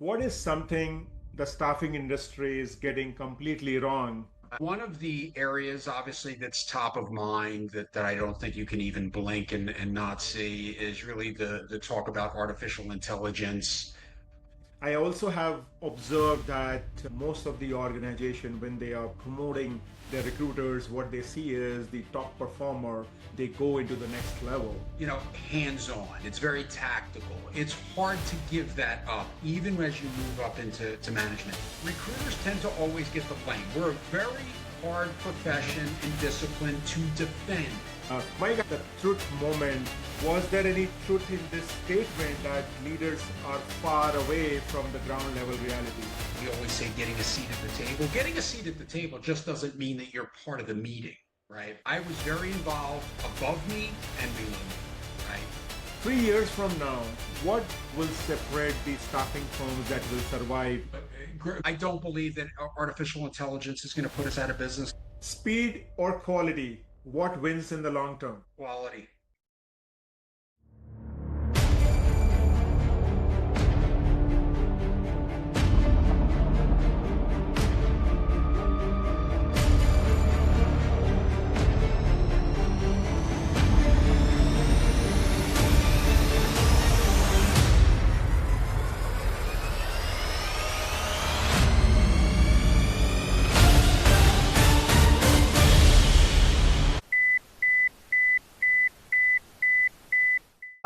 What is something the staffing industry is getting completely wrong? One of the areas, obviously, that's top of mind that I don't think you can even blink and not see is really the talk about artificial intelligence. I also have observed that most of the organization, when they are promoting their recruiters, what they see is the top performer, they go into the next level. Hands on. It's very tactical. It's hard to give that up, even as you move up into management. Recruiters tend to always get the blame. We're a very hard profession and discipline to defend. Mike, the truth moment, was there any truth in this statement that leaders are far away from the ground level reality? We always say getting a seat at the table. Getting a seat at the table just doesn't mean that you're part of the meeting, right? I was very involved above me and below me, right? 3 years from now, what will separate the staffing firms that will survive? I don't believe that artificial intelligence is going to put us out of business. Speed or quality? What wins in the long term? Quality.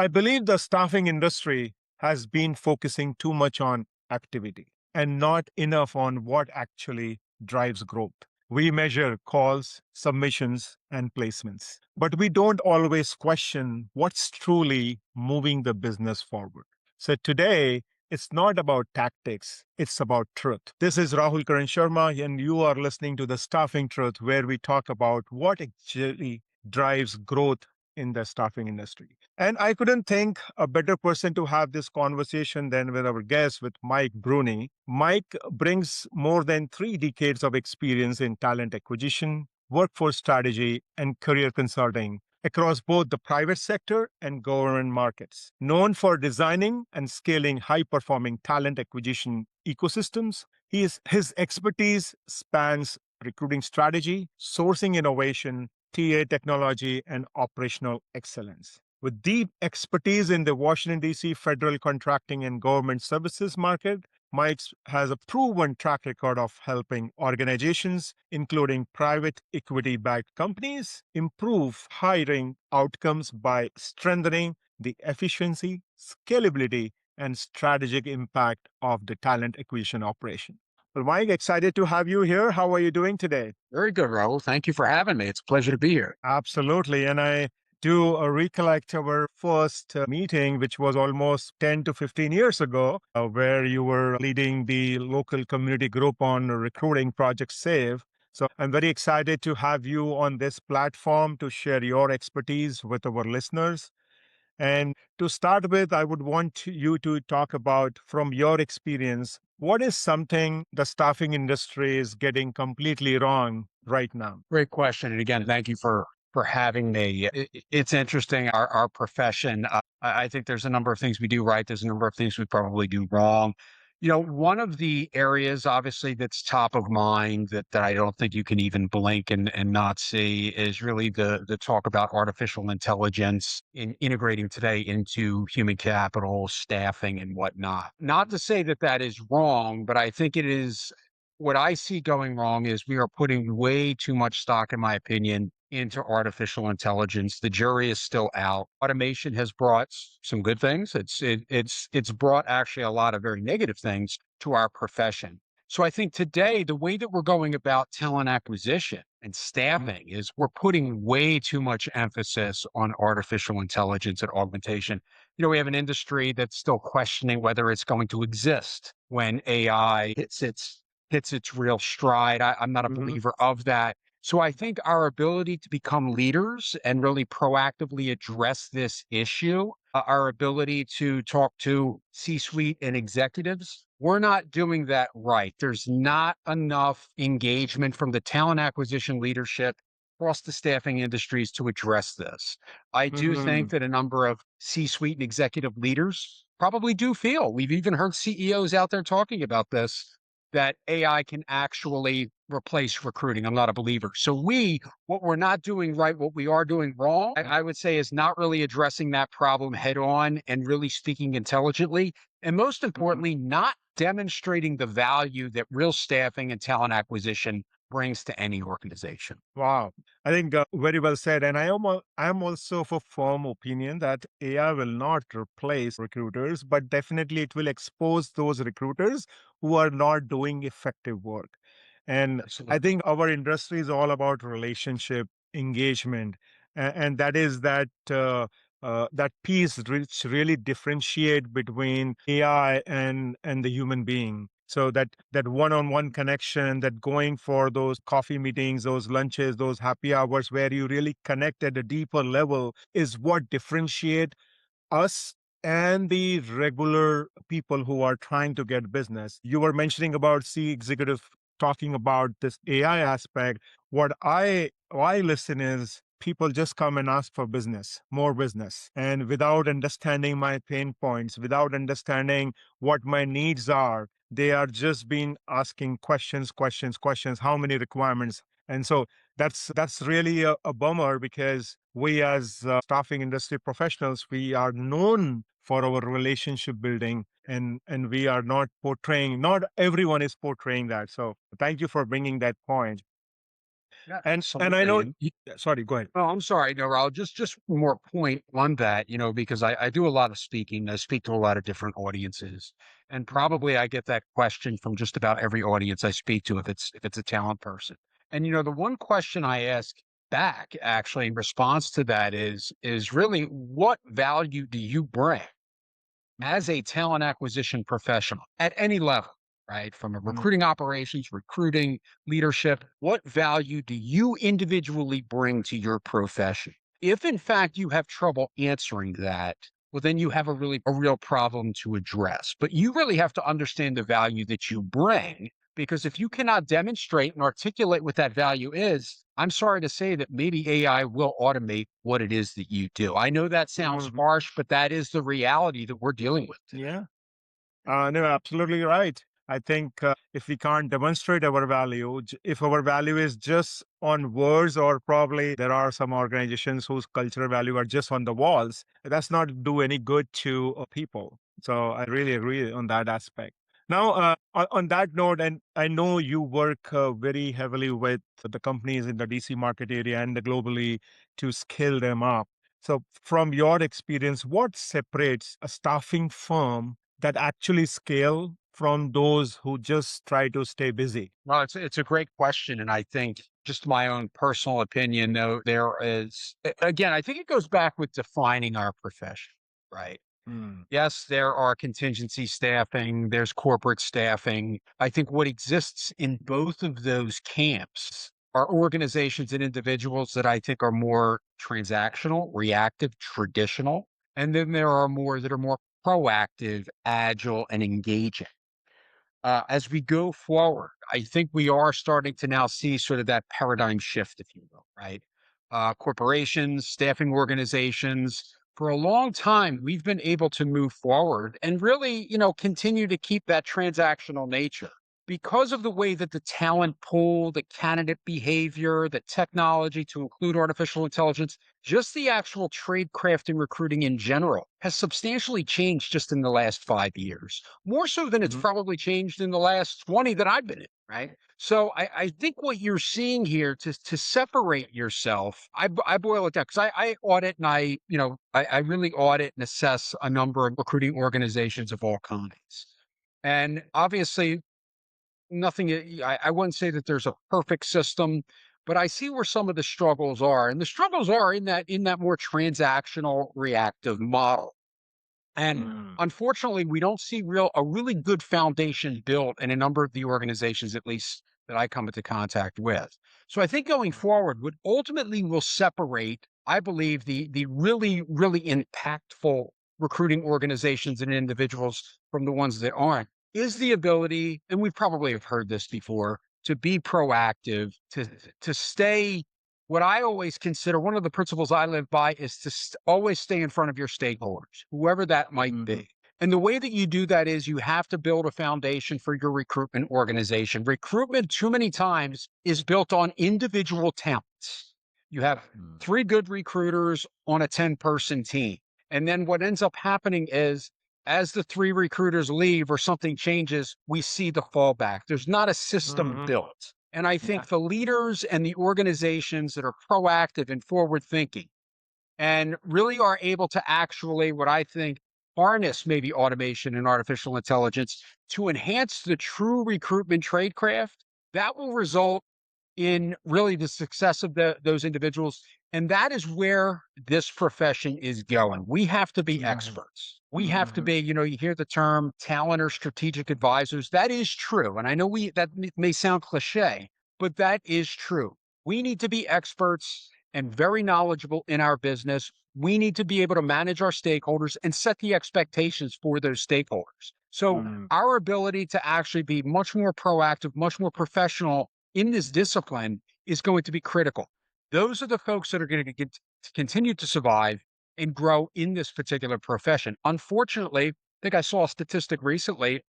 I believe the staffing industry has been focusing too much on activity and not enough on what actually drives growth. We measure calls, submissions, and placements, but we don't always question what's truly moving the business forward. So today, it's not about tactics, it's about truth. This is Rahul Karan Sharma, and you are listening to the Staffing Truth, where we talk about what actually drives growth in the staffing industry. And I couldn't think a better person to have this conversation than with our guest, with Mike Bruni. Mike brings more than 3 decades of experience in talent acquisition, workforce strategy, and career consulting across both the private sector and government markets. Known for designing and scaling high performing talent acquisition ecosystems, his expertise spans recruiting strategy, sourcing innovation, TA technology, and operational excellence. With deep expertise in the Washington, D.C. federal contracting and government services market, Mike has a proven track record of helping organizations, including private equity backed companies, improve hiring outcomes by strengthening the efficiency, scalability, and strategic impact of the talent acquisition operation. Well, Mike, excited to have you here. How are you doing today? Very good, Raul. Thank you for having me. It's a pleasure to be here. Absolutely. And I do recollect our first meeting, which was almost 10 to 15 years ago, where you were leading the local community group on recruiting Project Save. So I'm very excited to have you on this platform to share your expertise with our listeners. And to start with, I would want you to talk about, from your experience, what is something the staffing industry is getting completely wrong right now? Great question. And again, thank you for having me. It's interesting, our profession. I think there's a number of things we do right. There's a number of things we probably do wrong. One of the areas, obviously, that's top of mind that I don't think you can even blink and not see is really the talk about artificial intelligence in integrating today into human capital, staffing, and whatnot. Not to say that that is wrong, but I think it is. What I see going wrong is we are putting way too much stock, in my opinion, into artificial intelligence. The jury is still out. Automation has brought some good things. It's brought actually a lot of very negative things to our profession. So I think today the way that we're going about talent acquisition and staffing is we're putting way too much emphasis on artificial intelligence and augmentation. We have an industry that's still questioning whether it's going to exist when AI hits its real stride. I'm not a believer of that. So I think our ability to become leaders and really proactively address this issue, our ability to talk to C-suite and executives, we're not doing that right. There's not enough engagement from the talent acquisition leadership across the staffing industries to address this. I do think that a number of C-suite and executive leaders probably do feel, we've even heard CEOs out there talking about this, that AI can actually replace recruiting. I'm not a believer. So what we're not doing right, what we are doing wrong, I would say is not really addressing that problem head on and really speaking intelligently. And most Mhm. importantly, not demonstrating the value that real staffing and talent acquisition brings to any organization. Wow. I think very well said. And I am also of a firm opinion that AI will not replace recruiters, but definitely it will expose those recruiters who are not doing effective work. And I Absolutely. think our industry is all about relationship, engagement, and that is that piece which really differentiate between AI and the human being. So that one-on-one connection, that going for those coffee meetings, those lunches, those happy hours where you really connect at a deeper level is what differentiate us and the regular people who are trying to get business. You were mentioning about C executive talking about this AI aspect. What I listen is people just come and ask for business, more business. And without understanding my pain points, without understanding what my needs are, they are just been asking questions, questions, questions, how many requirements. And so that's really a bummer because we as staffing industry professionals, we are known for our relationship building, and we are not portraying, not everyone is portraying that. So thank you for bringing that point. Yeah, And I absolutely. know, And sorry, go ahead. oh, I'm sorry, no, Raul, just one more point on that, because I do a lot of speaking. I speak to a lot of different audiences. And probably I get that question from just about every audience I speak to if it's a talent person. And the one question I ask back actually in response to that is really what value do you bring as a talent acquisition professional at any level, right? From a Mhm. recruiting operations, recruiting, leadership, what value do you individually bring to your profession? If in fact you have trouble answering that, well, then you have a real problem to address. But you really have to understand the value that you bring, because if you cannot demonstrate and articulate what that value is, I'm sorry to say that maybe AI will automate what it is that you do. I know that sounds Mhm. harsh, but that is the reality that we're dealing with today. Yeah. No, absolutely right. I think if we can't demonstrate our value, if our value is just on words, or probably there are some organizations whose cultural value are just on the walls, that's not do any good to people. So I really agree on that aspect. Now, on that note, and I know you work very heavily with the companies in the DC market area and globally to scale them up. So, from your experience, what separates a staffing firm that actually scale from those who just try to stay busy? Well, it's a great question, and I think just my own personal opinion, though, there is again, I think it goes back with defining our profession, right? Mm, Yes, there are contingency staffing, there's corporate staffing. I think what exists in both of those camps are organizations and individuals that I think are more transactional, reactive, traditional. And then there are more that are more proactive, agile, and engaging. As we go forward, I think we are starting to now see sort of that paradigm shift, if you will, right? Corporations, staffing organizations, for a long time, we've been able to move forward and really, continue to keep that transactional nature because of the way that the talent pool, the candidate behavior, the technology to include artificial intelligence, just the actual trade craft and recruiting in general has substantially changed just in the last 5 years, more so than it's mhm, probably changed in the last 20 that I've been in, right? So I think what you're seeing here to separate yourself, I boil it down because I audit and I really audit and assess a number of recruiting organizations of all kinds. And obviously, nothing, I wouldn't say that there's a perfect system, but I see where some of the struggles are. And the struggles are in that more transactional reactive model. And mm, unfortunately, we don't see a really good foundation built in a number of the organizations, at least that I come into contact with. So I think going forward, what ultimately will separate, I believe, the really, really impactful recruiting organizations and individuals from the ones that aren't is the ability, and we probably have heard this before, to be proactive, to stay. What I always consider one of the principles I live by is to always stay in front of your stakeholders, whoever that might mhm, be. And the way that you do that is you have to build a foundation for your recruitment organization. Recruitment, too many times, is built on individual talents. You have Mm. three good recruiters on a 10-person team. And then what ends up happening is as the three recruiters leave or something changes, we see the fallback. There's not a system Mhm. built. And I Yeah. think the leaders and the organizations that are proactive and forward thinking and really are able to actually, what I think, harness maybe automation and artificial intelligence to enhance the true recruitment tradecraft, that will result in really the success of those individuals. And that is where this profession is going. We have to be Mhm. experts. We have to Mhm. be, you hear the term talent or strategic advisors. That is true. And I know that may sound cliche, but that is true. We need to be experts and very knowledgeable in our business. We need to be able to manage our stakeholders and set the expectations for those stakeholders. So, Mm. our ability to actually be much more proactive, much more professional in this discipline is going to be critical. Those are the folks that are going to continue to survive and grow in this particular profession. Unfortunately, I think I saw a statistic recently,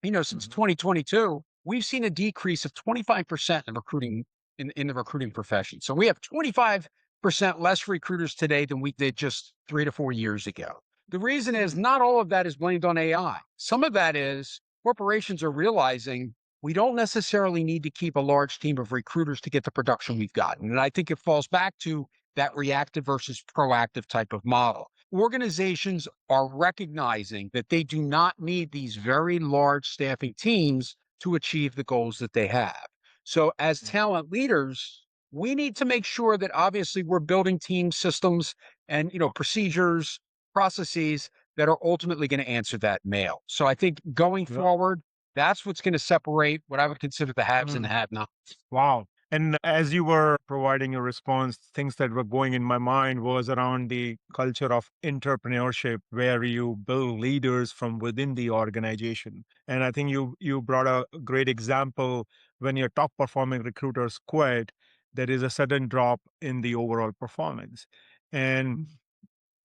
since Mhm. 2022, we've seen a decrease of 25% in recruiting in the recruiting profession. So we have 25% less recruiters today than we did just 3 to 4 years ago. The reason is Mm. not all of that is blamed on AI. Some of that is corporations are realizing we don't necessarily need to keep a large team of recruiters to get the production we've gotten. And I think it falls back to that reactive versus proactive type of model. Organizations are recognizing that they do not need these very large staffing teams to achieve the goals that they have. So, as Mm. talent leaders, we need to make sure that obviously we're building team systems and procedures, processes that are ultimately going to answer that mail. So I think going Yeah. forward, that's what's going to separate what I would consider the haves and the Mm. have-nots. Wow. And as you were providing a response, things that were going in my mind was around the culture of entrepreneurship, where you build leaders from within the organization. And I think you brought a great example when your top performing recruiters quit, there is a sudden drop in the overall performance. And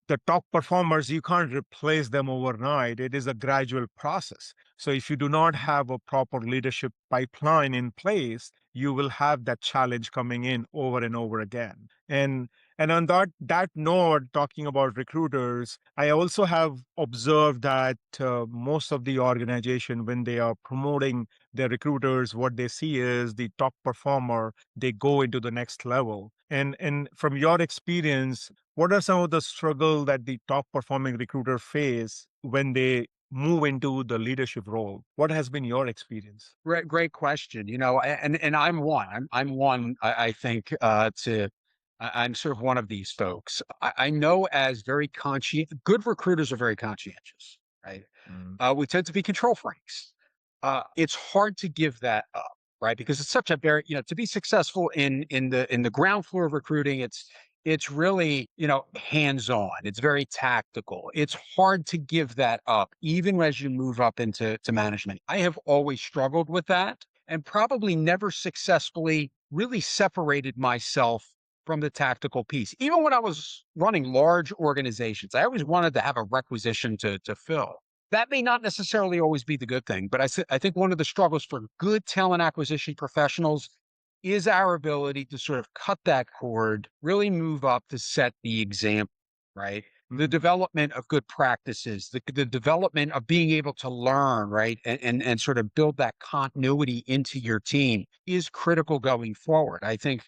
the top performers, you can't replace them overnight. It is a gradual process. So if you do not have a proper leadership pipeline in place, you will have that challenge coming in over and over again. And on that note, talking about recruiters, I also have observed that most of the organization, when they are promoting their recruiters, what they see is the top performer, they go into the next level. And from your experience, what are some of the struggle that the top performing recruiter face when they move into the leadership role? What has been your experience? Great question. And I'm one. I'm one. I think I'm sort of one of these folks. I know as very conscientious. Good recruiters are very conscientious, right? Mm. We tend to be control freaks. It's hard to give that up, right? Because it's such a very, to be successful in the ground floor of recruiting, it's really, hands on. It's very tactical. It's hard to give that up, even as you move up into management. I have always struggled with that and probably never successfully really separated myself from the tactical piece. Even when I was running large organizations, I always wanted to have a requisition to fill. That may not necessarily always be the good thing, but I think one of the struggles for good talent acquisition professionals is our ability to sort of cut that cord, really move up to set the example, right? The Mhm. development of good practices, the development of being able to learn, right? And sort of build that continuity into your team is critical going forward. I think,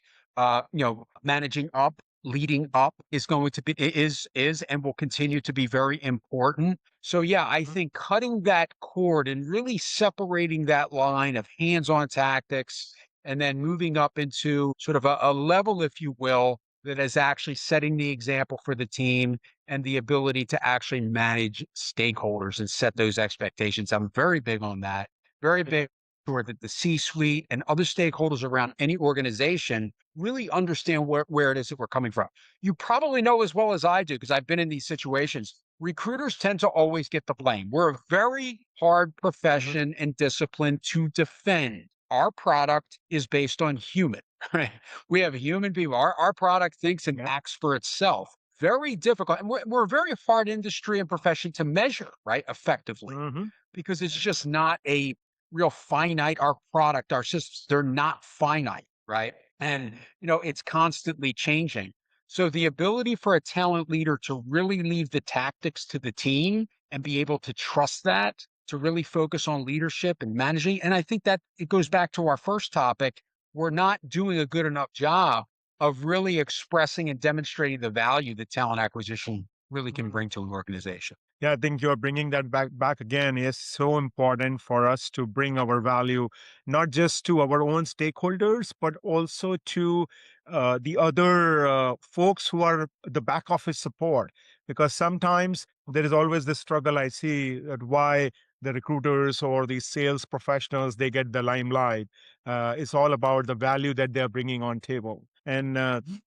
managing up, leading up is going to be, is, and will continue to be very important. So yeah, I Mhm. think cutting that cord and really separating that line of hands-on tactics and then moving up into sort of a level, if you will, that is actually setting the example for the team and the ability to actually manage stakeholders and set those expectations. I'm very big on that. Very big sure that the C-suite and other stakeholders around any organization really understand where it is that we're coming from. You probably know as well as I do, because I've been in these situations. Recruiters tend to always get the blame. We're a very hard Mhm. profession and discipline to defend. Our product is based on human, right? We have human people. Our product thinks and Yeah. acts for itself. very difficult. And we're a very hard industry and profession to measure, right, effectively, Hmm. because it's just not a real finite, our product, our systems, they're not finite, right? And, it's constantly changing. So the ability for a talent leader to really leave the tactics to the team and be able to trust that, to really focus on leadership and managing. And I think that it goes back to our first topic. We're not doing a good enough job of really expressing and demonstrating the value that talent acquisition really can bring to an organization. Yeah, I think you're bringing that back again. It's so important for us to bring our value not just to our own stakeholders, but also to the other folks who are the back office support. Because sometimes there is always this struggle I see that why the recruiters or the sales professionals they get the limelight. It's all about the value that they're bringing on table. And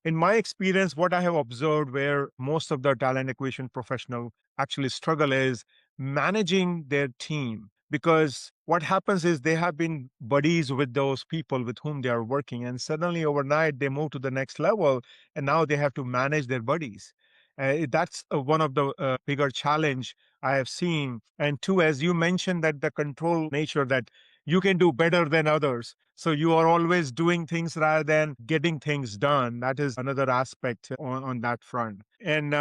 in my experience, what I have observed, where most of the talent acquisition professional actually struggle is managing their team, because what happens is they have been buddies with those people with whom they are working, and suddenly overnight they move to the next level and now they have to manage their buddies. That's one of the bigger challenge I have seen. And two, as you mentioned, that the control nature, that you can do better than others, so you are always doing things rather than getting things done. That is another aspect on that front. And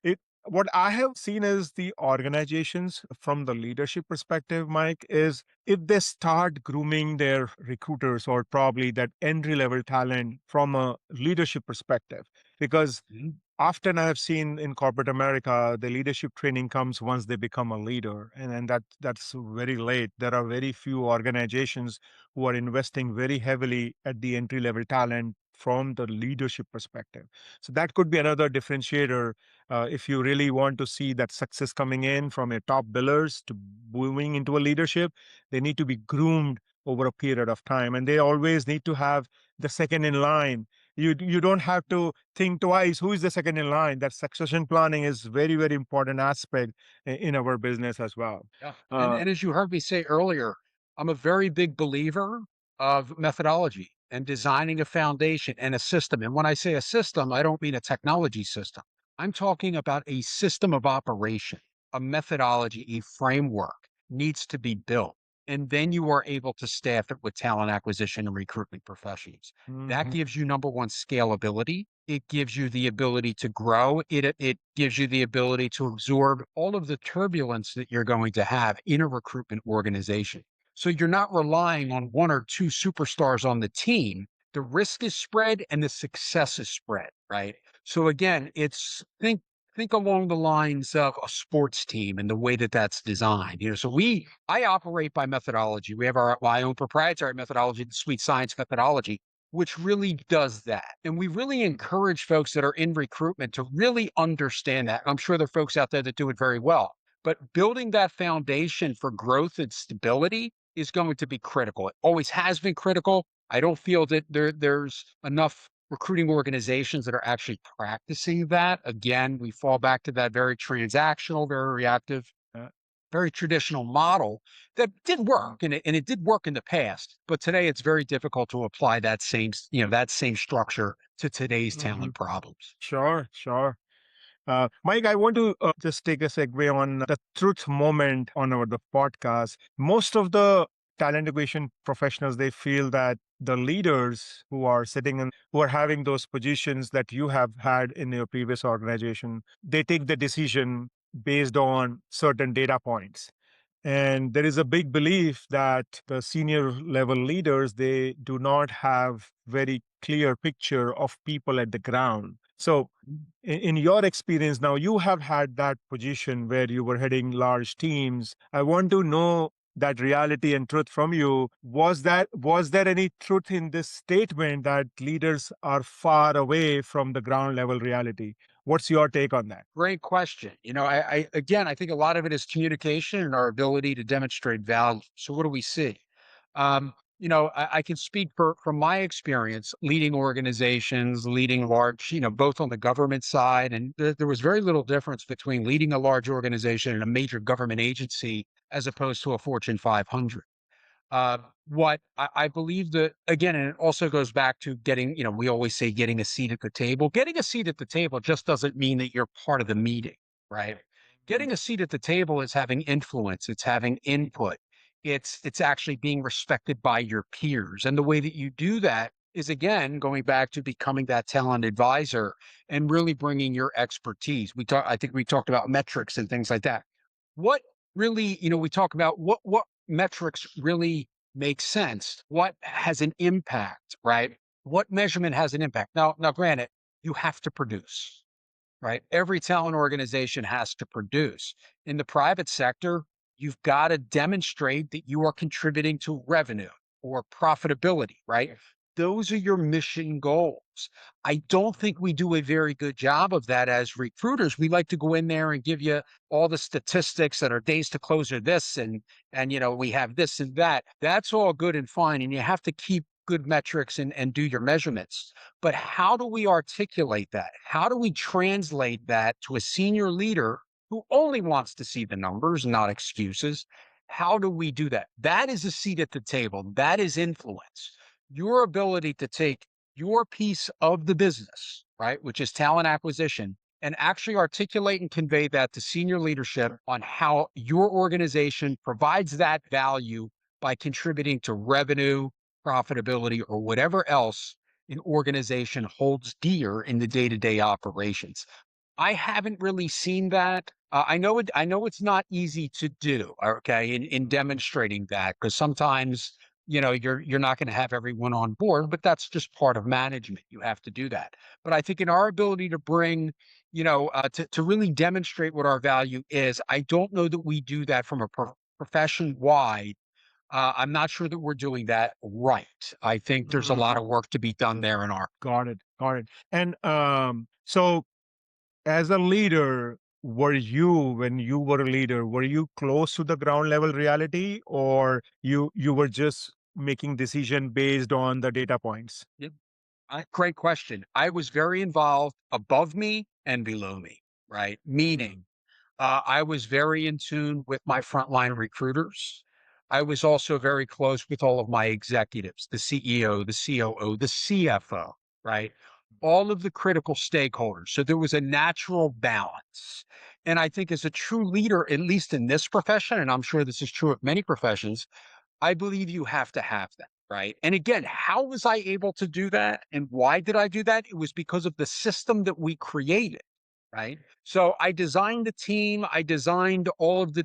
it what I have seen is the organizations from the leadership perspective, Mike, is if they start grooming their recruiters or probably that entry level talent from a leadership perspective. Because Mhm. often I have seen in corporate America, the leadership training comes once they become a leader, and that's very late. There are very few organizations who are investing very heavily at the entry level talent from the leadership perspective. So that could be another differentiator. If you really want to see that success coming in from a top billers to moving into a leadership, they need to be groomed over a period of time, and they always need to have the second in line. You don't have to think twice who is the second in line. That succession planning is very important aspect in our business as well. Yeah. And uh, and as you heard me say earlier, I'm a very big believer of methodology and designing a foundation and a system. And when I say a system, I don't mean a technology system. I'm talking about a system of operation, a methodology, a framework needs to be built. And then you are able to staff it with talent acquisition and recruitment professionals. That mhm, gives you number one, scalability. It gives you the ability to grow. It gives you the ability to absorb all of the turbulence that you're going to have in a recruitment organization. So you're not relying on one or two superstars on the team. The risk is spread and the success is spread, right? So again, it's think along the lines of a sports team and the way that that's designed. So I operate by methodology. We have my own proprietary methodology, the Sweet Science methodology, which really does that. And we really encourage folks that are in recruitment to really understand that. I'm sure there are folks out there that do it very well, but building that foundation for growth and stability is going to be critical. It always has been critical. I don't feel that there's enough recruiting organizations that are actually practicing that. Again, we fall back to that very transactional, very reactive, very traditional model that did work, and it did work in the past. But today, it's very difficult to apply that same structure to today's mhm. talent problems. Sure. Mike, I want to just take a segue on the truth moment on the podcast. Most of the talent acquisition professionals, they feel that the leaders who are sitting in, who are having those positions that you have had in your previous organization, they take the decision based on certain data points. And there is a big belief that the senior level leaders, they do not have very clear picture of people at the ground. So in your experience now, you have had that position where you were heading large teams. I want to know that reality and truth from you. Was there any truth in this statement that leaders are far away from the ground level reality? What's your take on that? Great question. I again, I think a lot of it is communication and our ability to demonstrate value. So what do we see? I can speak from my experience leading organizations, leading large, both on the government side, and there was very little difference between leading a large organization and a major government agency as opposed to a Fortune 500. What I believe that, again, and it also goes back to getting, we always say getting a seat at the table. Getting a seat at the table just doesn't mean that you're part of the meeting, right? Getting a seat at the table is having influence, it's having input, it's actually being respected by your peers. And the way that you do that is, again, going back to becoming that talent advisor and really bringing your expertise. I think we talked about metrics and things like that. What really, we talk about what metrics really make sense, what has an impact, right? What measurement has an impact? Now, granted, you have to produce, right? Every talent organization has to produce. In the private sector, you've got to demonstrate that you are contributing to revenue or profitability, right? Those are your mission goals. I don't think we do a very good job of that as recruiters. We like to go in there and give you all the statistics that our days to close are this, and we have this and that. That's all good and fine, and you have to keep good metrics and do your measurements. But how do we articulate that? How do we translate that to a senior leader who only wants to see the numbers, not excuses? How do we do that? That is a seat at the table. That is influence. Your ability to take your piece of the business, right, which is talent acquisition, and actually articulate and convey that to senior leadership on how your organization provides that value by contributing to revenue, profitability, or whatever else an organization holds dear in the day-to-day operations. I haven't really seen that. I know it's not easy to do, okay, in demonstrating that, because sometimes, you're not going to have everyone on board, but that's just part of management. You have to do that. But I think in our ability to bring, to really demonstrate what our value is, I don't know that we do that from a profession wide. I'm not sure that we're doing that right. I think there's a lot of work to be done there in our. Got it. Got it. And so, as a leader, when you were a leader, were you close to the ground level reality, or you were just making decision based on the data points? Yep. Great question. I was very involved above me and below me, right? Meaning, I was very in tune with my frontline recruiters. I was also very close with all of my executives, the CEO, the COO, the CFO, right? All of the critical stakeholders. So there was a natural balance. And I think as a true leader, at least in this profession, and I'm sure this is true of many professions, I believe you have to have that, right? And again, how was I able to do that? And why did I do that? It was because of the system that we created, right? So I designed the team, I designed all of the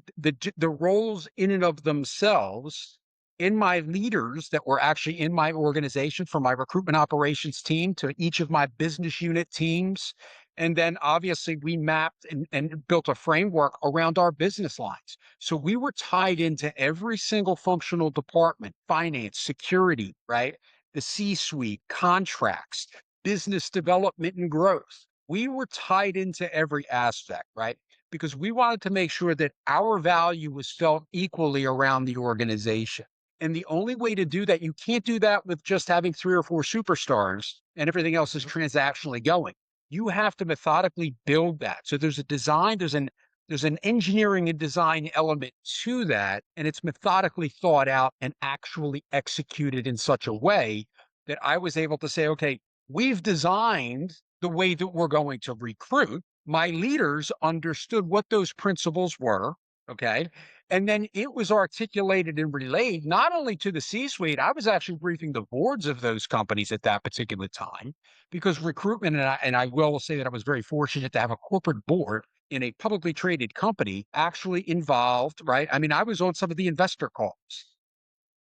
roles in and of themselves in my leaders that were actually in my organization, from my recruitment operations team to each of my business unit teams. And then obviously we mapped and built a framework around our business lines. So we were tied into every single functional department: finance, security, right? The C-suite, contracts, business development and growth. We were tied into every aspect, right? Because we wanted to make sure that our value was felt equally around the organization. And the only way to do that, you can't do that with just having 3 or 4 superstars and everything else is transactionally going. You have to methodically build that. So there's a design, there's an engineering and design element to that, and it's methodically thought out and actually executed in such a way that I was able to say, okay, we've designed the way that we're going to recruit. My leaders understood what those principles were. Okay. And then it was articulated and relayed not only to the C suite, I was actually briefing the boards of those companies at that particular time, because recruitment, and I will say that I was very fortunate to have a corporate board in a publicly traded company actually involved, right? I mean, I was on some of the investor calls.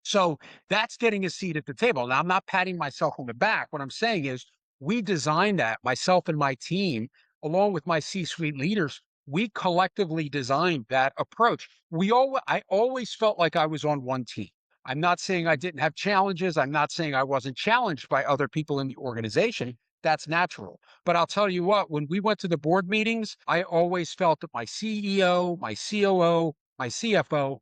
So that's getting a seat at the table. Now, I'm not patting myself on the back. What I'm saying is, we designed that, myself and my team, along with my C-suite leaders. We collectively designed that approach. I always felt like I was on one team. I'm not saying I didn't have challenges. I'm not saying I wasn't challenged by other people in the organization. That's natural. But I'll tell you what, when we went to the board meetings, I always felt that my CEO, my COO, my CFO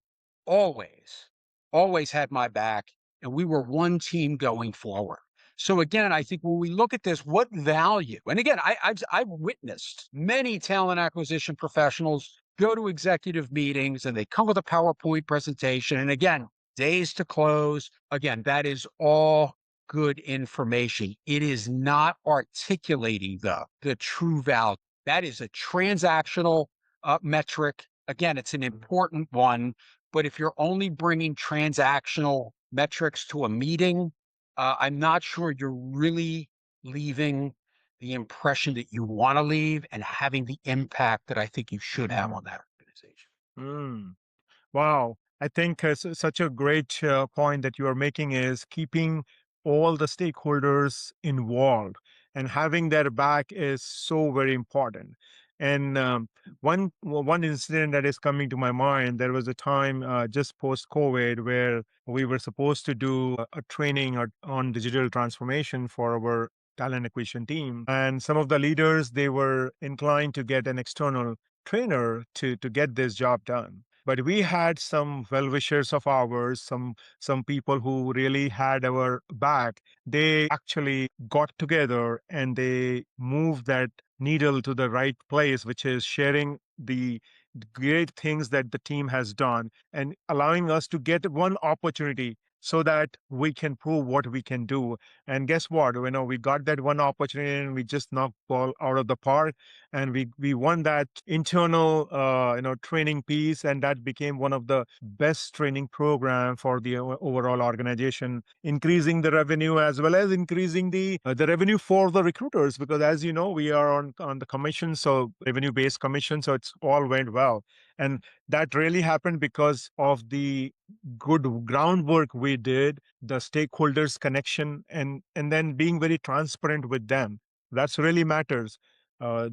always always had my back, and we were one team going forward. So again, I think when we look at this, what value? And again, I've witnessed many talent acquisition professionals go to executive meetings and they come with a PowerPoint presentation. And again, days to close. Again, that is all good information. It is not articulating the true value. That is a transactional metric. Again, it's an important one, but if you're only bringing transactional metrics to a meeting, I'm not sure you're really leaving the impression that you want to leave and having the impact that I think you should have on that organization. Mm. Wow. I think such a great point that you are making is keeping all the stakeholders involved and having their back is so very important. And one incident that is coming to my mind, there was a time just post COVID where we were supposed to do a training on digital transformation for our talent acquisition team, and some of the leaders they were inclined to get an external trainer to get this job done, but we had some well wishers of ours, some people who really had our back. They actually got together and they moved that needle to the right place, which is sharing the great things that the team has done and allowing us to get one opportunity so that we can prove what we can do. And guess what? We got that one opportunity and we just knocked ball out of the park, and we won that internal training piece, and that became one of the best training program for the overall organization, increasing the revenue as well as increasing the revenue for the recruiters, because as you know we are on the commission, so revenue based commission, so it's all went well. And that really happened because of the good groundwork we did, the stakeholders connection, and then being very transparent with them. That's really matters,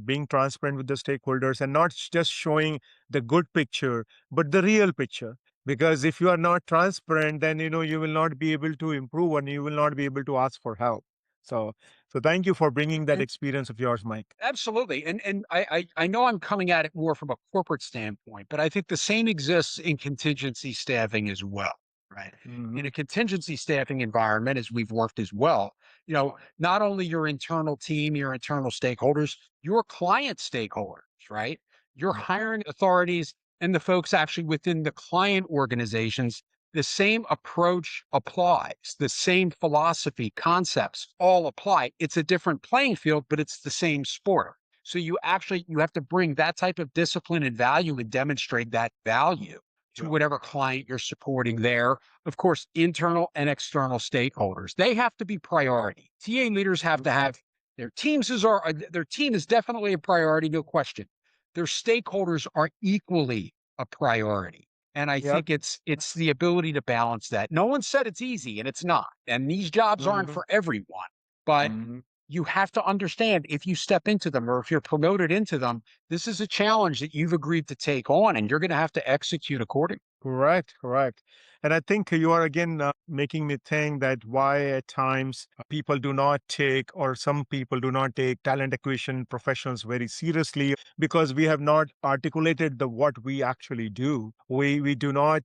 being transparent with the stakeholders and not just showing the good picture, but the real picture. Because if you are not transparent, then you will not be able to improve and you will not be able to ask for help. So, so thank you for bringing that experience of yours, Mike. Absolutely. And I know I'm coming at it more from a corporate standpoint, but I think the same exists in contingency staffing as well, right? In Hmm. a contingency staffing environment, as we've worked as well, not only your internal team, your internal stakeholders, your client stakeholders, right? Your hiring authorities and the folks actually within the client organizations, the same approach applies, the same philosophy, concepts all apply. It's a different playing field, but it's the same sport. So you have to bring that type of discipline and value and demonstrate that value to Yeah. whatever client you're supporting there. Of course, internal and external stakeholders. They have to be priority. TA leaders have to have their team is definitely a priority, no question. Their stakeholders are equally a priority. And I Yep. think it's the ability to balance that. No one said it's easy, and it's not. And these jobs aren't Hmm. for everyone. But Hmm. you have to understand, if you step into them or if you're promoted into them, this is a challenge that you've agreed to take on, and you're going to have to execute accordingly. Correct, correct. And I think you are again making me think that why at times people do not take, or some people do not take talent acquisition professionals very seriously, because we have not articulated the what we actually do. We do not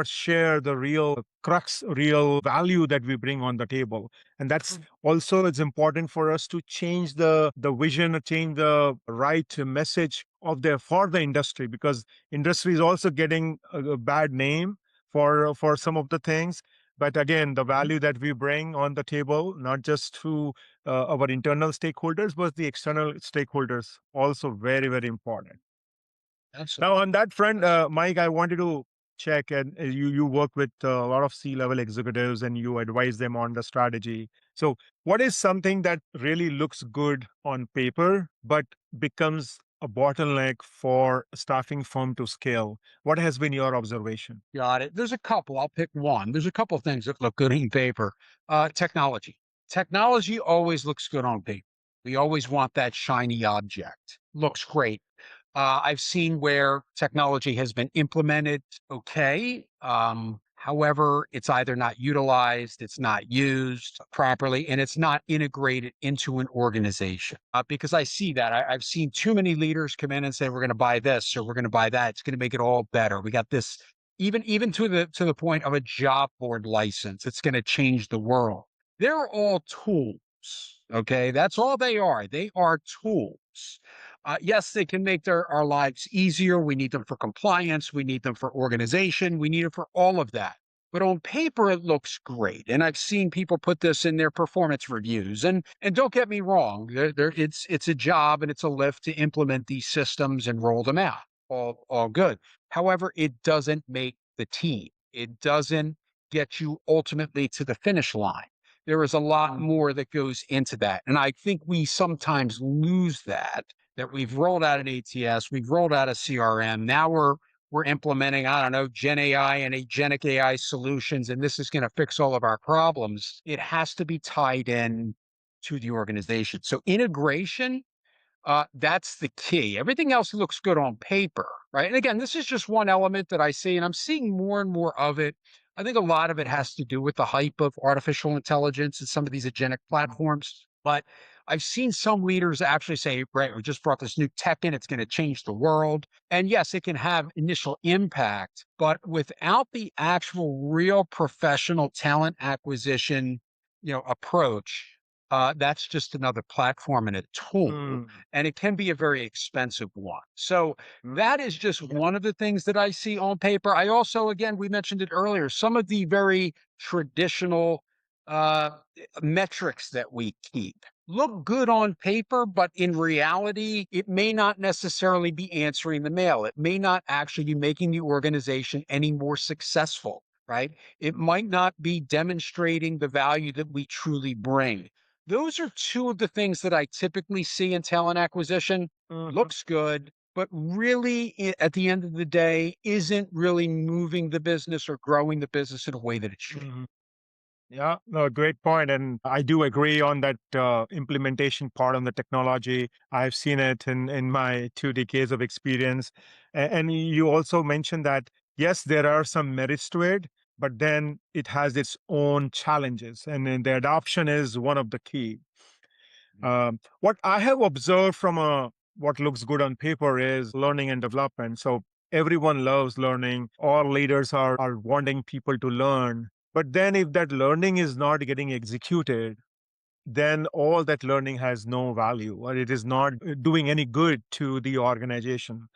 share the real crux, real value that we bring on the table. And that's also, it's important for us to change the vision, change the right message of the for the industry, because industry is also getting a bad name for some of the things. But again, the value that we bring on the table, not just to our internal stakeholders, but the external stakeholders, also very, very important. Now, Absolutely. on that front, Mike, I wanted to check, and you work with a lot of C-level executives, and you advise them on the strategy. So, what is something that really looks good on paper but becomes a bottleneck for a staffing firm to scale? What has been your observation? Got it. There's a couple. I'll pick one. There's a couple of things that look good on paper. Technology. Technology always looks good on paper. We always want that shiny object. Looks great. I've seen where technology has been implemented okay. However, it's either not utilized, it's not used properly, and it's not integrated into an organization. Because I see that. I've seen too many leaders come in and say, we're going to buy this or we're going to buy that. It's going to make it all better. We got this, even to the point of a job board license. It's going to change the world. They're all tools. Okay. That's all they are. They are tools. Yes, they can make our lives easier. We need them for compliance. We need them for organization. We need them for all of that. but on paper it looks great. And I've seen people put this in their performance reviews. And don't get me wrong, it's a job and it's a lift to implement these systems and roll them out. All good. However, it doesn't make the team. It doesn't get you ultimately to the finish line. There is a lot more that goes into that. And I think we sometimes lose that we've rolled out an ATS, we've rolled out a CRM. Now we're implementing, I don't know, Gen AI and agentic AI solutions, and this is going to fix all of our problems. It has to be tied in to the organization. So integration, that's the key. Everything else looks good on paper, right? And again, this is just one element that I see, and I'm seeing more and more of it. I think a lot of it has to do with the hype of artificial intelligence and some of these agentic platforms. But I've seen some leaders actually say, right, we just brought this new tech in, it's going to change the world. And yes, it can have initial impact, but without the actual real professional talent acquisition, approach, that's just another platform and a tool, Mm, and it can be a very expensive one. So that is just one of the things that I see on paper. I also, again, we mentioned it earlier, some of the very traditional uh, metrics that we keep look good on paper, but in reality, it may not necessarily be answering the mail. It may not actually be making the organization any more successful, right? It might not be demonstrating the value that we truly bring. Those are two of the things that I typically see in talent acquisition. mhm, Looks good, but really, at the end of the day, isn't really moving the business or growing the business in a way that it should. mhm. Yeah, no, great point. And I do agree on that implementation part on the technology. I've seen it in my 2 decades of experience. And you also mentioned that, yes, there are some merits to it, but then it has its own challenges. And then the adoption is one of the key. What I have observed from what looks good on paper is learning and development. So everyone loves learning. All leaders are wanting people to learn. But then if that learning is not getting executed, then all that learning has no value or it is not doing any good to the organization.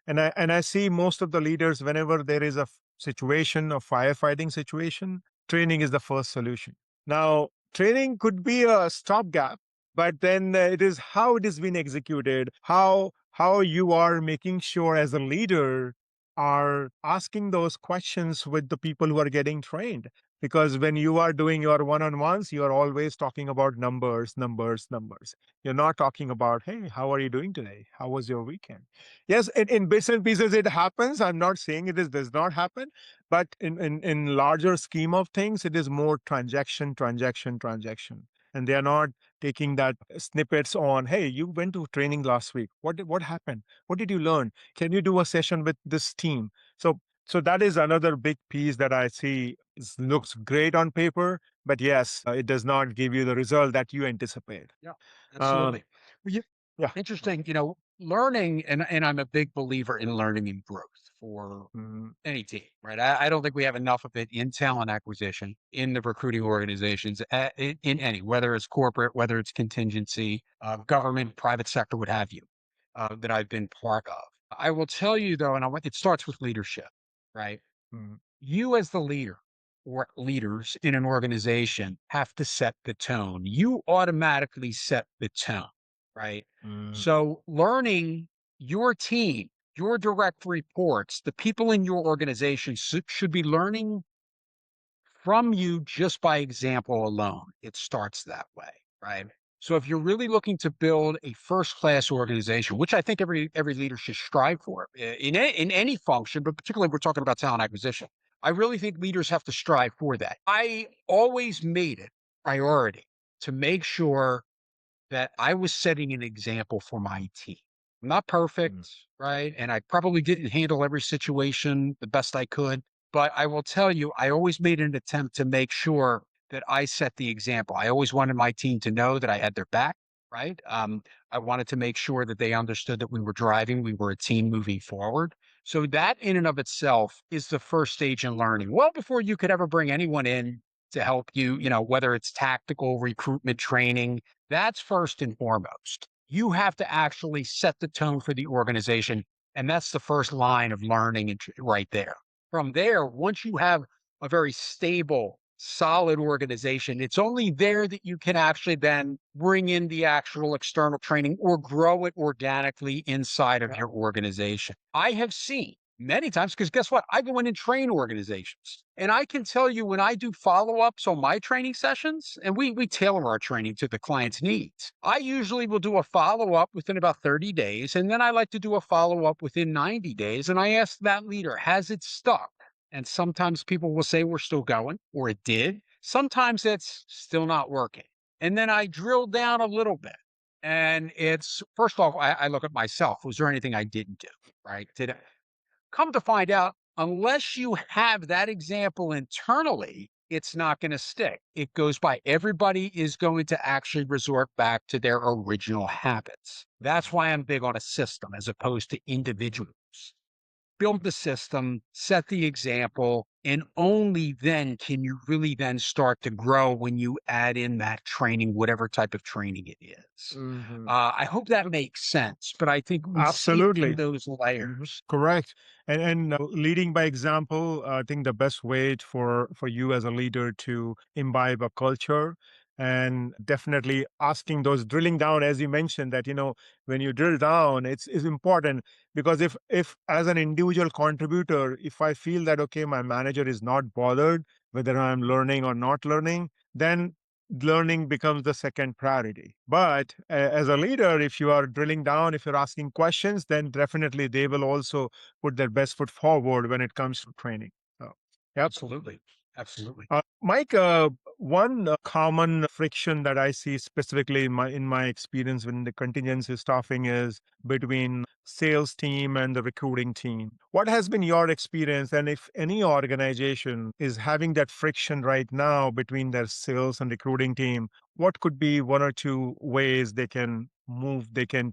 And I see most of the leaders, whenever there is a situation, a firefighting situation, training is the first solution. Now, training could be a stopgap, but then it is how it is being executed, how you are making sure as a leader are asking those questions with the people who are getting trained. Because when you are doing your one-on-ones, you are always talking about numbers, numbers, numbers. You're not talking about, hey, how are you doing today? How was your weekend? Yes, in bits and pieces it happens. I'm not saying does not happen, but in larger scheme of things, it is more transaction, transaction, transaction. And they are not taking that snippets on, hey, you went to training last week. What happened? What did you learn? Can you do a session with this team? So that is another big piece that I see looks great on paper, but yes, it does not give you the result that you anticipate. Yeah, Um, absolutely. Well, yeah. interesting, learning, and I'm a big believer in learning and growth for Mm, any team, right? I don't think we have enough of it in talent acquisition, in the recruiting organizations, in any, whether it's corporate, whether it's contingency, government, private sector, what have you, that I've been part of. I will tell you though, and it starts with leadership, right? mm, You as the leader or leaders in an organization have to set the tone. You automatically set the tone, right? mm, So learning your team, your direct reports, the people in your organization should be learning from you just by example alone. It starts that way, right? So if you're really looking to build a first-class organization, which I think every leader should strive for in any function, but particularly we're talking about talent acquisition, I really think leaders have to strive for that. I always made it priority to make sure that I was setting an example for my team. I'm not mm, perfect, right? And I probably didn't handle every situation the best I could. But I will tell you, I always made an attempt to make sure that I set the example. I always wanted my team to know that I had their back, right? I wanted to make sure that they understood that we were driving, we were a team moving forward. So that in and of itself is the first stage in learning. Well, before you could ever bring anyone in to help you, whether it's tactical recruitment training, that's first and foremost. You have to actually set the tone for the organization. And that's the first line of learning right there. From there, once you have a very stable, solid organization, it's only there that you can actually then bring in the actual external training or grow it organically inside of your organization. I have seen many times, because guess what? I go in and train organizations. And I can tell you when I do follow-ups on my training sessions, and we tailor our training to the client's needs. I usually will do a follow-up within about 30 days, and then I like to do a follow-up within 90 days. And I ask that leader, has it stuck? And sometimes people will say we're still going, or it did. Sometimes it's still not working. And then I drill down a little bit. And it's first off, I look at myself. Was there anything I didn't do? Right? Did I come to find out, unless you have that example internally, it's not going to stick. It goes by everybody is going to actually resort back to their original habits. That's why I'm big on a system as opposed to individuals. Build the system, set the example, and only then can you really then start to grow when you add in that training, whatever type of training it is. Mhm. I hope that makes sense, but I think we see it in Absolutely. those layers. Correct. And leading by example, I think the best way for you as a leader to imbibe a culture, and definitely asking those, drilling down, as you mentioned, that when you drill down, it's important, because if as an individual contributor, if I feel that okay, my manager is not bothered whether I'm learning or not learning, then learning becomes the second priority. But as a leader, if you are drilling down, if you're asking questions, then definitely they will also put their best foot forward when it comes to training. So, yep. Absolutely. Absolutely. Mike, one common friction that I see specifically in my experience in the contingency staffing is between sales team and the recruiting team. What has been your experience, and if any organization is having that friction right now between their sales and recruiting team, what could be one or two ways they can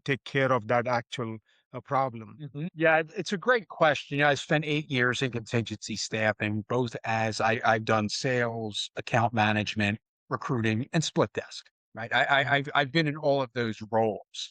take care of that actual problem? Yeah, it's a great question. I spent 8 years in contingency staffing, both as I've done sales, account management, recruiting, and split desk. Right. I've been in all of those roles.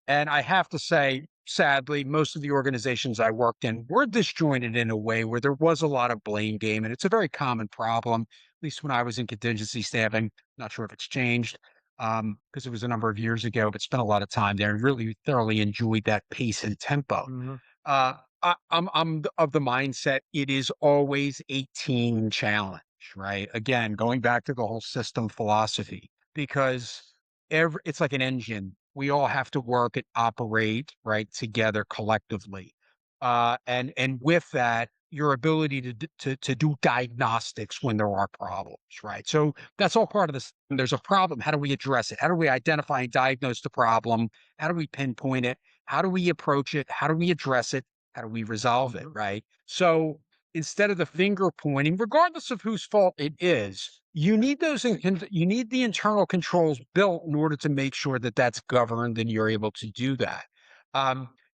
And I have to say, sadly, most of the organizations I worked in were disjointed in a way where there was a lot of blame game. And it's a very common problem, at least when I was in contingency staffing. Not sure if it's changed because it was a number of years ago, but spent a lot of time there and really thoroughly enjoyed that pace and tempo. Mhm. Uh, of the mindset it is always a team challenge, right? Again, going back to the whole system philosophy, because it's like an engine. We all have to work and operate right together collectively, and with that, your ability to do diagnostics when there are problems, right? So that's all part of this. When there's a problem, how do we address it? How do we identify and diagnose the problem? How do we pinpoint it? How do we approach it? How do we address it? How do we resolve it? Right. So instead of the finger pointing, regardless of whose fault it is, you need you need the internal controls built in order to make sure that that's governed and you're able to do that.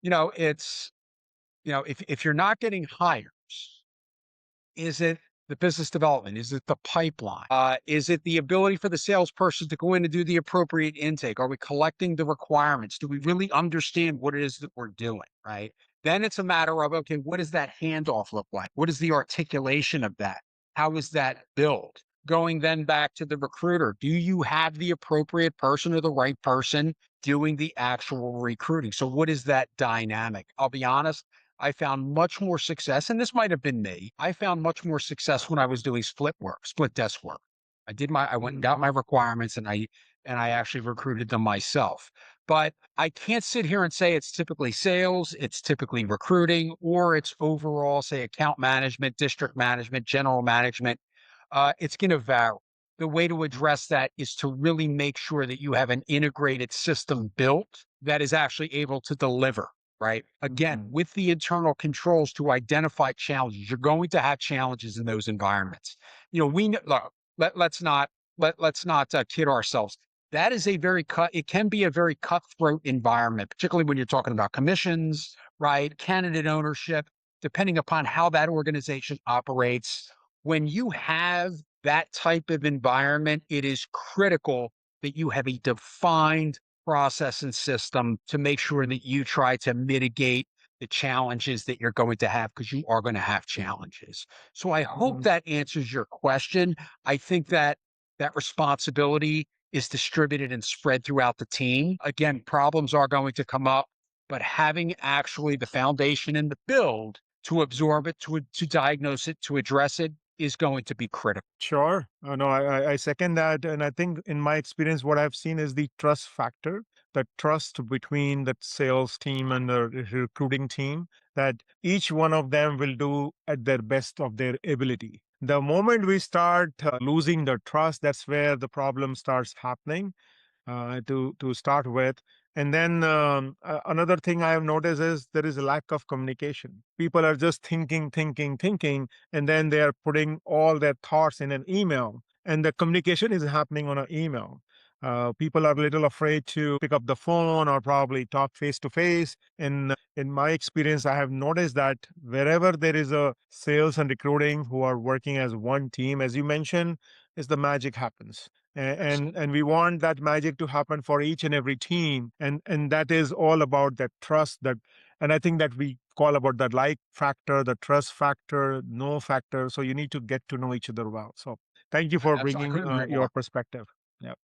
It's if you're not getting hires, is it the business development? Is it the pipeline? Is it the ability for the salesperson to go in and do the appropriate intake? Are we collecting the requirements? Do we really understand what it is that we're doing? Right. Then it's a matter of, okay, what does that handoff look like? What is the articulation of that? How is that built? Going then back to the recruiter, do you have the appropriate person or the right person doing the actual recruiting? So, what is that dynamic? I'll be honest, I found much more success, and this might have been me. I found much more success when I was doing split desk work. I went and got my requirements and I actually recruited them myself. But I can't sit here and say it's typically sales, it's typically recruiting, or it's overall, say, account management, district management, general management. It's going to vary. The way to address that is to really make sure that you have an integrated system built that is actually able to deliver, right? Again, with the internal controls to identify challenges. You're going to have challenges in those environments. Look, let's not kid ourselves. That is it can be a very cutthroat environment, particularly when you're talking about commissions, right? Candidate ownership, depending upon how that organization operates. When you have that type of environment, it is critical that you have a defined process and system to make sure that you try to mitigate the challenges that you're going to have because you are going to have challenges. So I hope Mhm. that answers your question. I think that that responsibility is distributed and spread throughout the team. Again, problems are going to come up, but having actually the foundation and the build to absorb it, to diagnose it, to address it is going to be critical. Sure. No, I second that. And I think in my experience, what I've seen is the trust factor, the trust between the sales team and the recruiting team, that each one of them will do at their best of their ability. The moment we start losing the trust, that's where the problem starts happening to start with. And then another thing I have noticed is there is a lack of communication. People are just thinking, and then they are putting all their thoughts in an email, and the communication is happening on an email. People are a little afraid to pick up the phone or probably talk face to face. In my experience, I have noticed that wherever there is a sales and recruiting who are working as one team, as you mentioned, is the magic happens. And we want that magic to happen for each and every team, and that is all about that trust. That, and I think that we call about that like factor, the trust factor, no factor. So you need to get to know each other well. So thank you for I bringing couldn't agree your more. perspective. Yeah.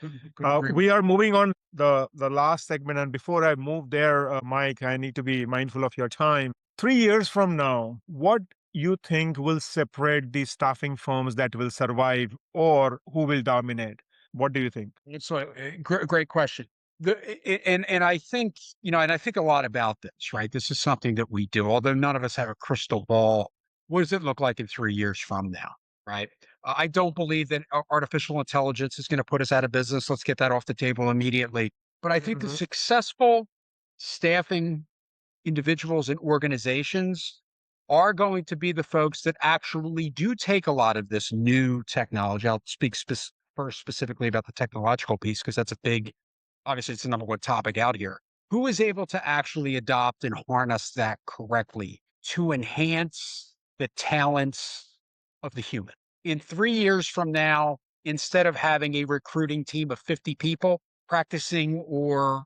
Couldn't agree more. We are moving on the last segment, and before I move there, Mike, I need to be mindful of your time. 3 years from now, what you think will separate the staffing firms that will survive or who will dominate? What do you think? So, great question. And I think, and I think a lot about this, right? This is something that we do, although none of us have a crystal ball. What does it look like in 3 years from now, right? I don't believe that artificial intelligence is going to put us out of business. Let's get that off the table immediately. But I think the Mhm. successful staffing individuals and organizations are going to be the folks that actually do take a lot of this new technology. I'll speak first specifically about the technological piece because that's a big, obviously, it's the number one topic out here. Who is able to actually adopt and harness that correctly to enhance the talents of the human? In 3 years from now, instead of having a recruiting team of 50 people practicing or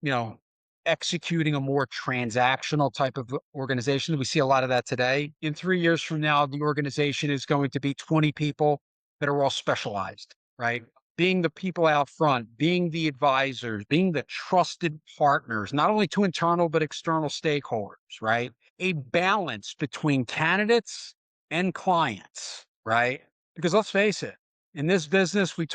you know, executing a more transactional type of organization. We see a lot of that today. In 3 years from now, the organization is going to be 20 people that are all specialized, right? Being the people out front, being the advisors, being the trusted partners, not only to internal but external stakeholders, right? A balance between candidates and clients, right? Because let's face it, in this business, we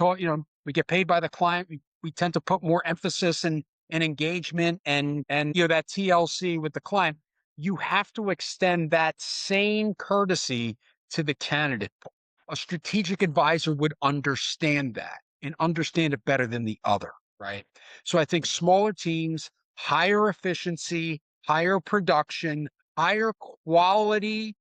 get paid by the client. We tend to put more emphasis and engagement and that TLC with the client, you have to extend that same courtesy to the candidate. A strategic advisor would understand that and understand it better than the other, right? So I think smaller teams, higher efficiency, higher production, higher quality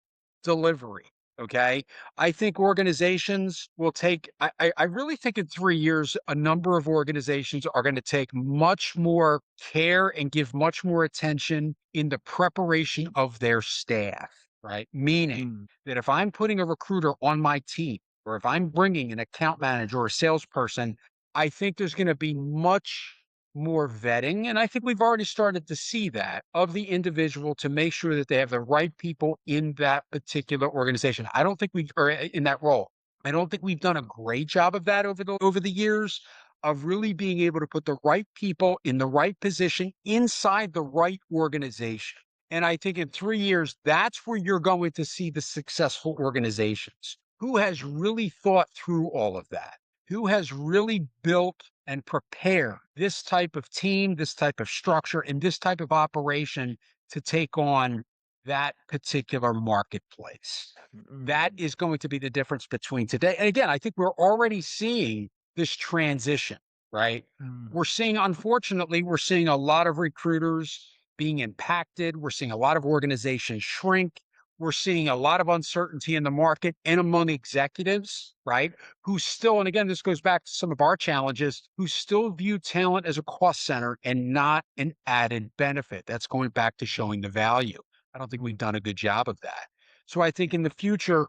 delivery. Okay. I think organizations will take, I really think in 3 years, a number of organizations are going to take much more care and give much more attention in the preparation of their staff, right? Meaning Mm. that if I'm putting a recruiter on my team, or if I'm bringing an account manager or a salesperson, I think there's going to be much more vetting. And I think we've already started to see that of the individual to make sure that they have the right people in that particular organization. I don't think we are in that role. I don't think we've done a great job of that over the years of really being able to put the right people in the right position inside the right organization. And I think in 3 years, that's where you're going to see the successful organizations. Who has really thought through all of that? Who has really built and prepared this type of team, this type of structure, and this type of operation to take on that particular marketplace? That Mm. is going to be the difference between today. And again, I think we're already seeing this transition, right? Mm. Unfortunately, we're seeing a lot of recruiters being impacted. We're seeing a lot of organizations shrink. We're seeing a lot of uncertainty in the market and among executives, right? Who still, and again, this goes back to some of our challenges, who still view talent as a cost center and not an added benefit. That's going back to showing the value. I don't think we've Mm. done a good job of that. So I think in the future,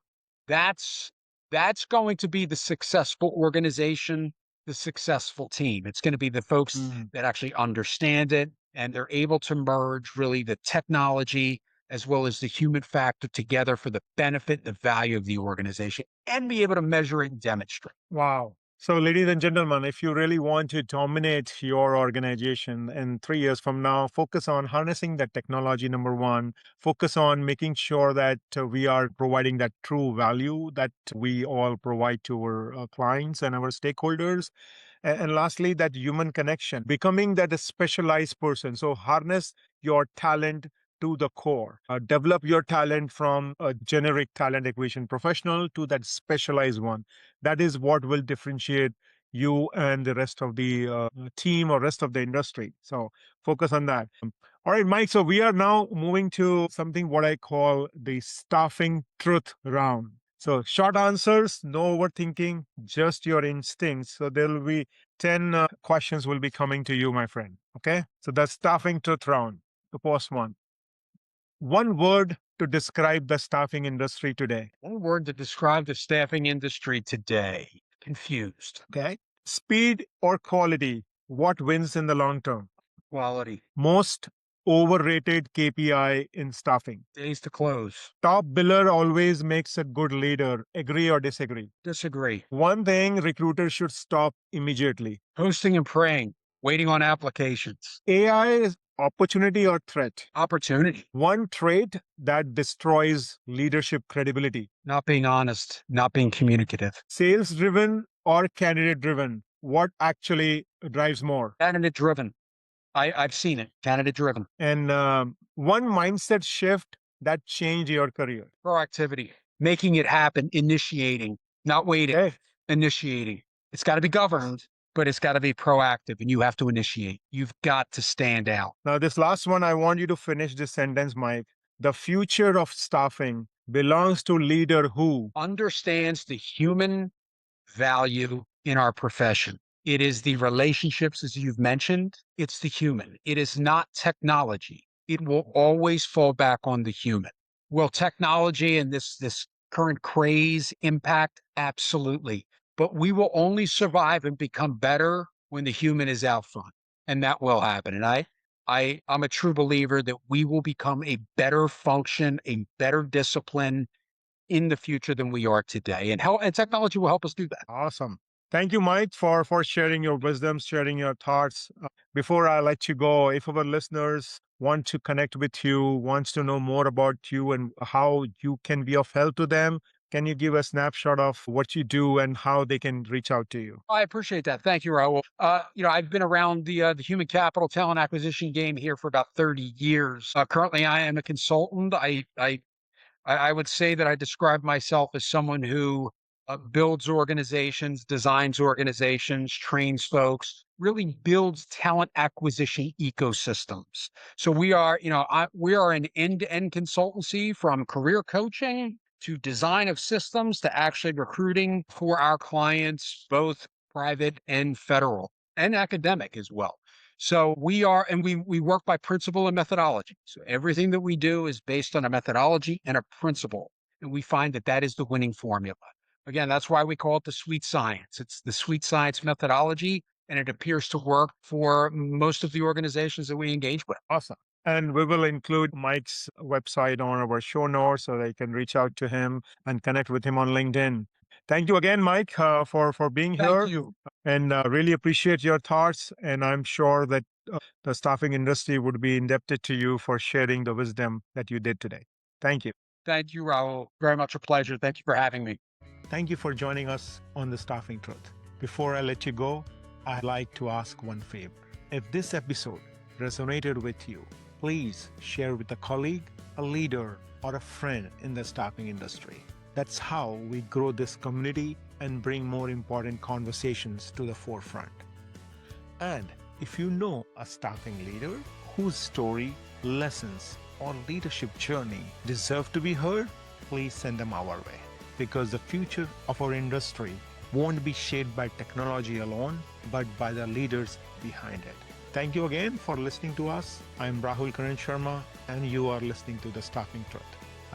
that's that's going to be the successful organization, the successful team. It's going to be the folks Mm. that actually understand it and they're able to merge really the technology as well as the human factor together for the benefit, the value of the organization, and be able to measure it and demonstrate. Wow. So, ladies and gentlemen, if you really want to dominate your organization in 3 years from now, focus on harnessing that technology, number one. Focus on making sure that we are providing that true value that we all provide to our clients and our stakeholders. And lastly, that human connection, becoming that specialized person. So, harness your talent to the core. Develop your talent from a generic talent acquisition professional to that specialized one. That is what will differentiate you and the rest of the team or rest of the industry. So focus on that. All right, Mike. So we are now moving to something what I call the staffing truth round. So short answers, no overthinking, just your instincts. So there will be 10 questions will be coming to you, my friend. Okay. So that's staffing truth round. The first one. One word to describe the staffing industry today. One word to describe the staffing industry today: confused. Okay. Speed or quality? What wins in the long term? Quality. Most overrated KPI in staffing. Days to close. Top biller always makes a good leader. Agree or disagree? Disagree. One thing recruiters should stop immediately. Posting and praying. Waiting on applications. AI is opportunity or threat? Opportunity. One trait that destroys leadership credibility. Not being honest. Not being communicative. Sales driven or candidate driven? What actually drives more? Candidate driven. I've seen it. Candidate driven. And one mindset shift that changed your career. Proactivity. Making it happen. Initiating. Not waiting. Okay. Initiating. It's got to be governed, but it's got to be proactive, and you have to initiate. You've got to stand out. Now, this last one, I want you to finish this sentence, Mike. The future of staffing belongs to leader who Understands the human value in our profession. It is the relationships, as you've mentioned. It's the human. It is not technology. It will always fall back on the human. Will technology and this current craze impact? Absolutely. But we will only survive and become better when the human is out front, and that will happen. And I'm a true believer that we will become a better function, a better discipline in the future than we are today. And technology will help us do that. Awesome. Thank you, Mike, for sharing your wisdom, sharing your thoughts. Before I let you go, if our listeners want to connect with you, wants to know more about you and how you can be of help to them, can you give a snapshot of what you do and how they can reach out to you? I appreciate that. Thank you, Rahul. I've been around the human capital talent acquisition game here for about 30 years. Currently, I am a consultant. I would say that I describe myself as someone who builds organizations, designs organizations, trains folks, really builds talent acquisition ecosystems. So we are, we are an end-to-end consultancy from career coaching to design of systems to actually recruiting for our clients, both private and federal and academic as well. So we work by principle and methodology. So everything that we do is based on a methodology and a principle. And we find that that is the winning formula. Again, that's why we call it the sweet science. It's the sweet science methodology, and it appears to work for most of the organizations that we engage with. Awesome. And we will include Mike's website on our show notes so they can reach out to him and connect with him on LinkedIn. Thank you again, Mike, for being here. Thank you. And really appreciate your thoughts. And I'm sure that the staffing industry would be indebted to you for sharing the wisdom that you did today. Thank you. Thank you, Rahul. Very much a pleasure. Thank you for having me. Thank you for joining us on The Staffing Truth. Before I let you go, I'd like to ask one favor. If this episode resonated with you, please share with a colleague, a leader, or a friend in the staffing industry. That's how we grow this community and bring more important conversations to the forefront. And if you know a staffing leader whose story, lessons, or leadership journey deserve to be heard, please send them our way. Because the future of our industry won't be shaped by technology alone, but by the leaders behind it. Thank you again for listening to us. I'm Rahul Karan Sharma, and you are listening to The Staffing Truth.